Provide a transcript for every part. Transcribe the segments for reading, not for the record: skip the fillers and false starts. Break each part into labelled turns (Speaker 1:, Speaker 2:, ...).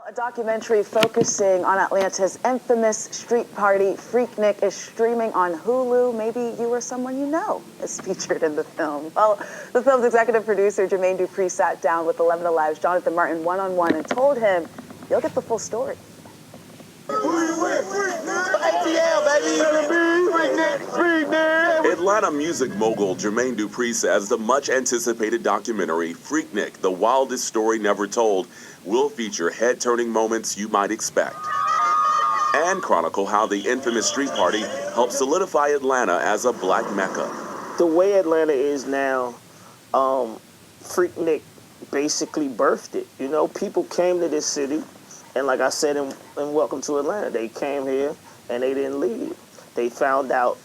Speaker 1: A documentary focusing on Atlanta's infamous street party, FreakNik, is streaming on Hulu. Maybe you or someone you know is featured in the film. Well, the film's executive producer, Jermaine Dupri, sat down with 11 Alive's Jonathan Martin one-on-one and told him you'll get the full story.
Speaker 2: Atlanta music mogul Jermaine Dupri says the much-anticipated documentary, FreakNik, The Wildest Story Never Told, will feature head-turning moments you might expect and chronicle how the infamous street party helped solidify Atlanta as a black mecca.
Speaker 3: The way Atlanta is now, FreakNik basically birthed it. You know, people came to this city, and like I said in Welcome to Atlanta, they came here and they didn't leave. They found out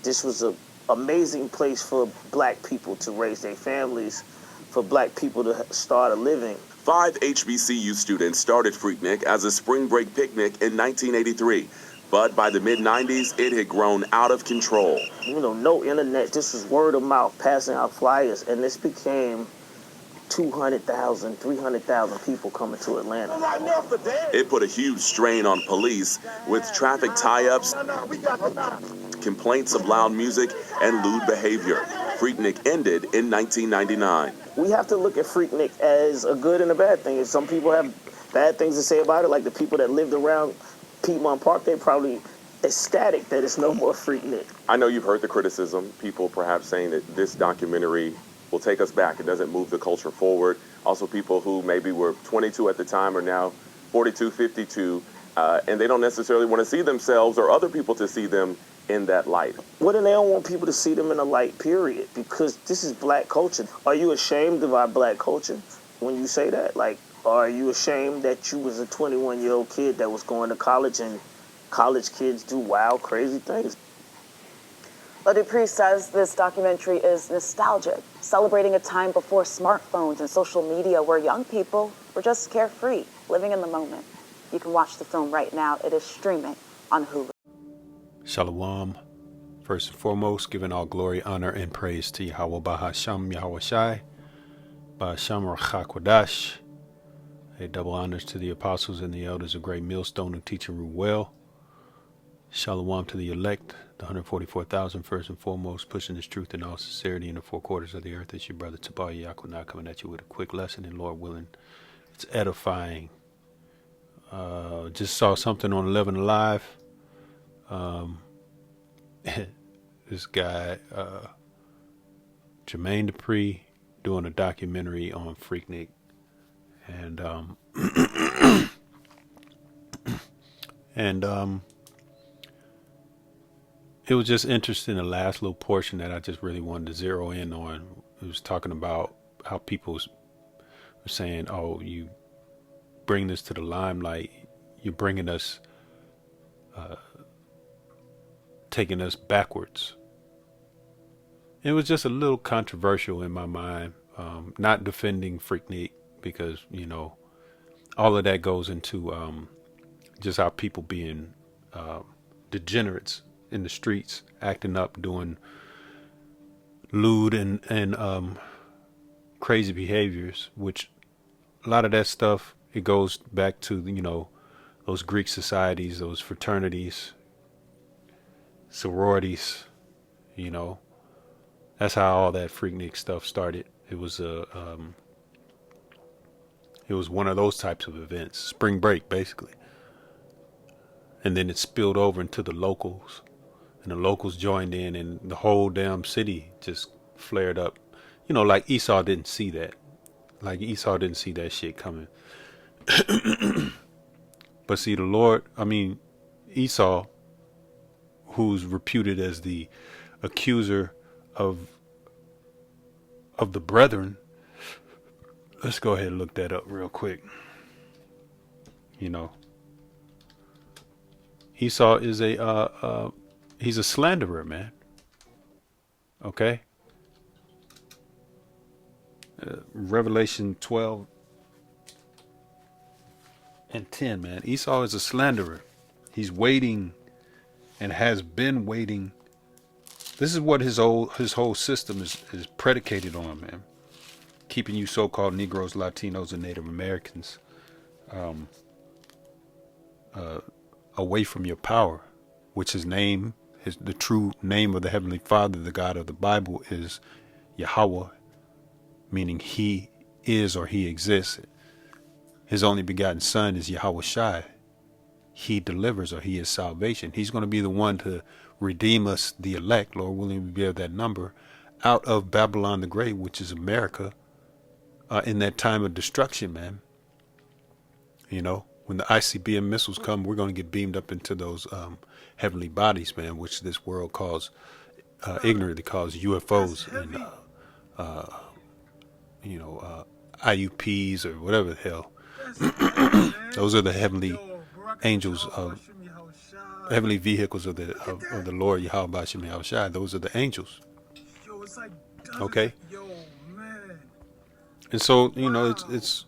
Speaker 3: this was an amazing place for black people to raise their families, for black people to start a living.
Speaker 2: 5 HBCU students started FreakNik as a spring break picnic in 1983, but by the mid-90s, it had grown out of control.
Speaker 3: You know, no internet, this was word of mouth, passing out flyers, and this became 200,000, 300,000 people coming to Atlanta.
Speaker 2: It put a huge strain on police with traffic tie-ups, complaints of loud music, and lewd behavior. FreakNik ended in 1999.
Speaker 3: We have to look at FreakNik as a good and a bad thing. If some people have bad things to say about it, like the people that lived around Pt1 Park, they're probably ecstatic that it's no more FreakNik.
Speaker 2: I know you've heard the criticism, people perhaps saying that this documentary will take us back. It doesn't move the culture forward. Also, people who maybe were 22 at the time are now 42, 52, and they don't necessarily want to see themselves or other people to see them in that light.
Speaker 3: Well, then they don't want people to see them in a light, period, because this is black culture. Are you ashamed of our black culture when you say that? Like, are you ashamed that you was a 21-year-old kid that was going to college and college kids do wild, crazy things?
Speaker 1: Well, Dupri says this documentary is nostalgic, celebrating a time before smartphones and social media where young people were just carefree, living in the moment. You can watch the film right now. It is streaming on Hulu.
Speaker 4: Shalom. First and foremost, giving all glory, honor, and praise to Yahweh Bahasham Yahweh Shai, Bahasham Rachakwadash. A double honors to the apostles and the elders of Great Millstone who teach and rule well. Shalom to the elect, the 144,000, first and foremost, pushing this truth in all sincerity in the four quarters of the earth. It's your brother Tabaya Yakunah coming at you with a quick lesson, and Lord willing, it's edifying. Just saw something on 11 Alive. This guy, Jermaine Dupri, doing a documentary on FreakNik, and it was just interesting. The last little portion that I just really wanted to zero in on. It was talking about how people were saying, "Oh, you bring this to the limelight. You're bringing us." Taking us backwards. It was just a little controversial in my mind, not defending FreakNik because, you know, all of that goes into just how people being degenerates in the streets, acting up, doing lewd and crazy behaviors, which a lot of that stuff, it goes back to, you know, those Greek societies, those fraternities, sororities, you know. That's how all that FreakNik stuff started. It was one of those types of events, spring break basically, and then it spilled over into the locals, and the locals joined in, and the whole damn city just flared up. You know, like Esau didn't see that. Like Esau didn't see that shit coming. But see, Esau, who's reputed as the accuser of the brethren. Let's go ahead and look that up real quick. You know, Esau is he's a slanderer, man. Okay. Revelation 12:10, man. Esau is a slanderer. He's waiting and has been waiting. This is what his whole system is predicated on, man. Keeping you so-called Negroes, Latinos, and Native Americans away from your power, which his name, the true name of the Heavenly Father, the God of the Bible, is Yahweh, meaning he is or he exists. His only begotten son is Yahweh Shai. He delivers, or he is salvation. He's going to be the one to redeem us, the elect, Lord willing, we bear that number, out of Babylon the Great, which is America, in that time of destruction, man. You know, when the ICBM missiles come, we're going to get beamed up into those heavenly bodies, man, which this world calls, ignorantly calls UFOs and, IUPs or whatever the hell. Those are the heavenly angels of heavenly vehicles of the Lord Yahweh Bashim Yahushai. Those are the angels. Okay. And so, it's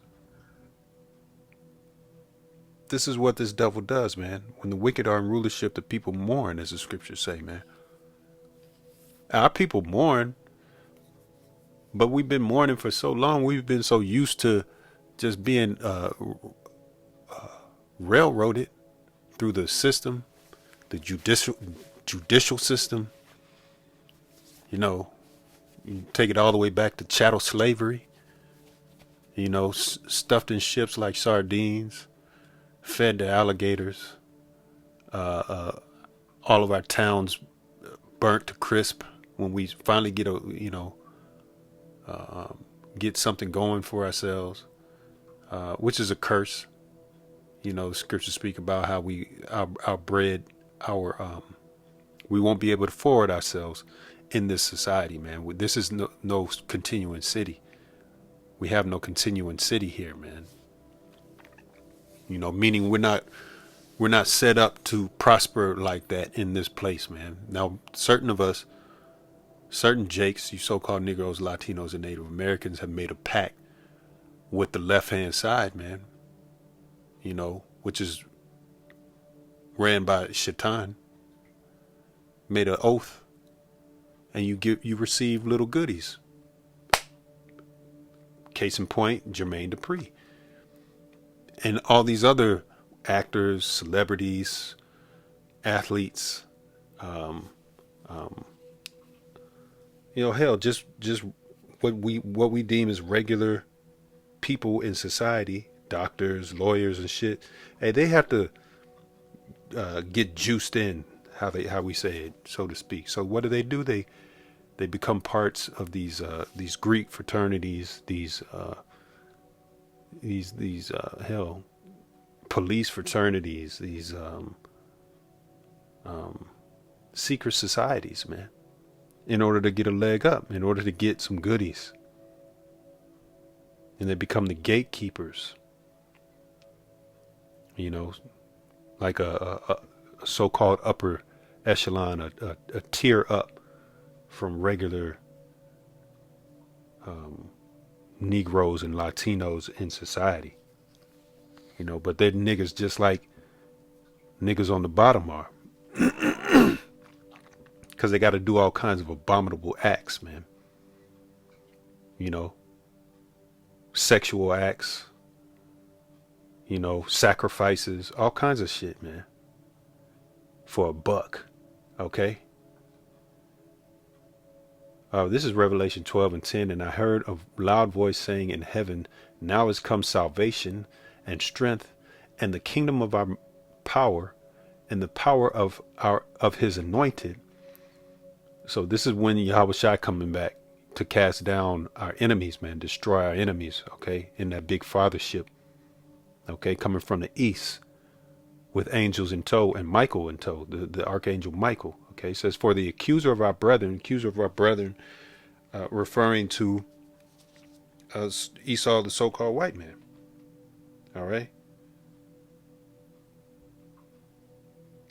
Speaker 4: this is what this devil does, man. When the wicked are in rulership, the people mourn, as the scriptures say, man. Our people mourn, but we've been mourning for so long. We've been so used to just being railroaded through the system, the judicial system. You take it all the way back to chattel slavery. Stuffed in ships like sardines, fed to alligators. All of our towns burnt to crisp when we finally get get something going for ourselves, which is a curse. The scriptures speak about how our bread, we won't be able to forward ourselves in this society, man. This is no continuing city. We have no continuing city here, man. Meaning we're not set up to prosper like that in this place, man. Now, certain of us, certain Jakes, you so-called Negroes, Latinos, and Native Americans have made a pact with the left-hand side, man. Which is ran by Shaitan. Made an oath, and you receive little goodies. Case in point, Jermaine Dupri. And all these other actors, celebrities, athletes, hell, just what we deem as regular people in society, doctors, lawyers, and shit. Hey, they have to get juiced in, how we say it, so to speak. So what do? They become parts of these Greek fraternities, these police fraternities, these secret societies, man, in order to get a leg up, in order to get some goodies. And they become the gatekeepers, like a so-called upper echelon, a tier up from regular Negroes and Latinos in society. But they're niggas just like niggas on the bottom are. Because they got to do all kinds of abominable acts, man. Sexual acts, sacrifices, all kinds of shit, man. For a buck, okay? This is Revelation 12:10, and I heard a loud voice saying in heaven, now is come salvation and strength and the kingdom of our power and the power of his anointed. So this is when Yahweh Shai coming back to cast down our enemies, man, destroy our enemies, okay, in that big fathership, okay, coming from the east with angels in tow and Michael in tow, the archangel Michael. Okay, it says, for the accuser of our brethren, referring to Esau, the so-called white man. All right.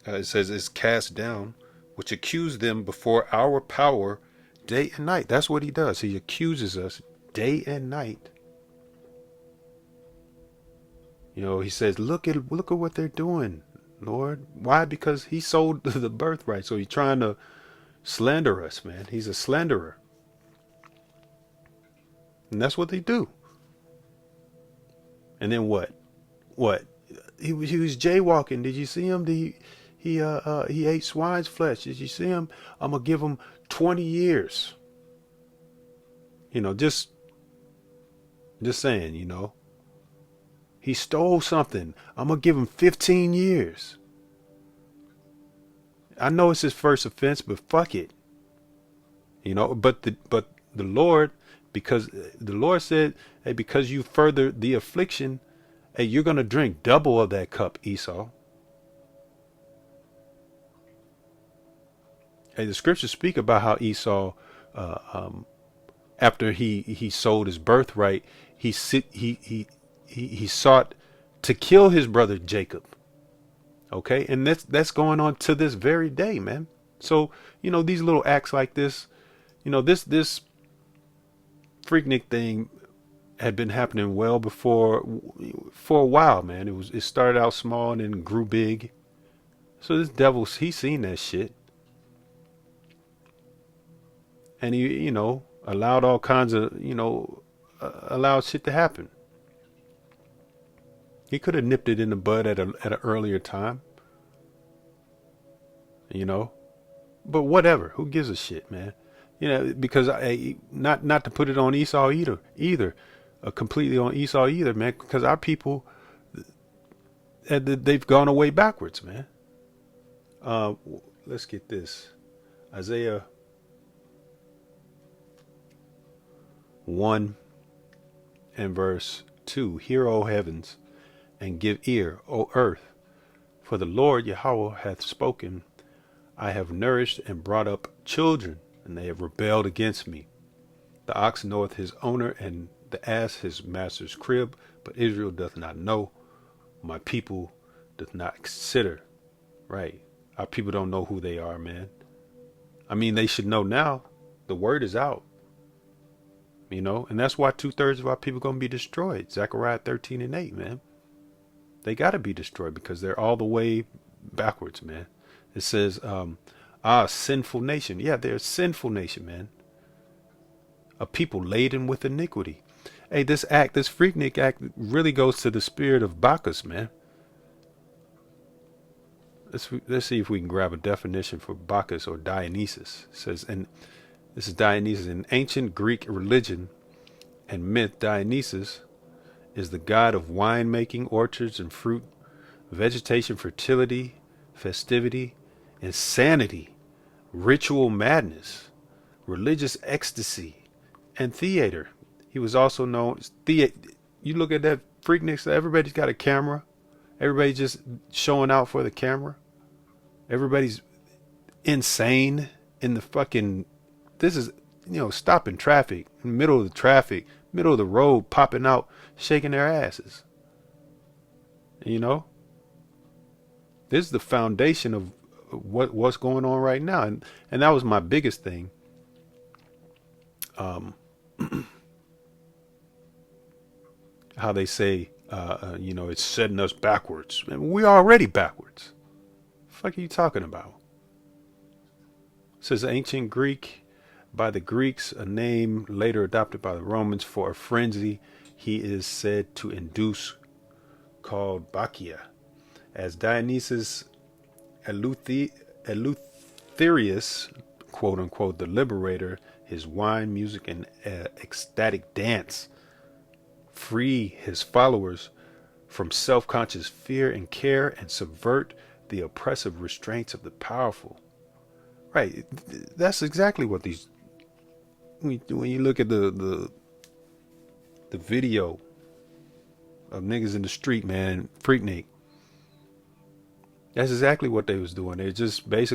Speaker 4: It says, is cast down, which accused them before our power day and night. That's what he does. He accuses us day and night. He says, look at what they're doing, Lord. Why? Because he sold the birthright. So he's trying to slander us, man. He's a slanderer. And that's what they do. And then what? he was jaywalking. Did you see him? He ate swine's flesh. Did you see him? I'm gonna give him 20 years. Just saying. He stole something. I'm gonna give him 15 years. I know it's his first offense, but fuck it. But the Lord, because the Lord said, hey, because you further the affliction, hey, you're gonna drink double of that cup, Esau. Hey, the scriptures speak about how Esau, after he sold his birthright, he sought to kill his brother Jacob. Okay, and that's going on to this very day, man. So these little acts like this, this FreakNik thing had been happening well before, for a while, man. It started out small and then grew big. So this devil, he's seen that shit, and he allowed all kinds of allowed shit to happen. He could have nipped it in the bud at an earlier time, but whatever. Who gives a shit, man? Because not to put it on Esau either, completely on Esau either, man. Because our people, they've gone away backwards, man. Let's get this, Isaiah 1 and verse 2. Hear, O heavens, and give ear, O earth, for the Lord Yahweh hath spoken. I have nourished and brought up children, and they have rebelled against me. The ox knoweth his owner, and the ass his master's crib, but Israel doth not know. My people doth not consider. Right. Our people don't know who they are, man. I mean, they should know now. The word is out. And that's why 2/3 of our people are going to be destroyed. Zechariah 13 and 8, man. They got to be destroyed because they're all the way backwards, man. It says, sinful nation. Yeah, they're a sinful nation, man. A people laden with iniquity. Hey, this FreakNik act really goes to the spirit of Bacchus, man. Let's see if we can grab a definition for Bacchus or Dionysus. It says, and this is Dionysus. In ancient Greek religion and myth, Dionysus is the god of winemaking, orchards and fruit, vegetation, fertility, festivity, insanity, ritual madness, religious ecstasy, and theater. He was also known as You look at that FreakNik, so everybody's got a camera. Everybody's just showing out for the camera. Everybody's insane in the fucking... This is, stopping traffic, in the middle of the traffic, middle of the road, popping out, shaking their asses. This is the foundation of what's going on right now. And that was my biggest thing. How they say, it's setting us backwards. I mean, we're already backwards. What the fuck are you talking about? It says ancient Greek, by the Greeks, a name later adopted by the Romans for a frenzy he is said to induce, called Bacchia. As Dionysus Eleutherius, quote unquote, the liberator, his wine, music, and ecstatic dance free his followers from self-conscious fear and care and subvert the oppressive restraints of the powerful. Right. That's exactly what these... When you look at the video of niggas in the street, man, FreakNik, that's exactly what they was doing. They're just basically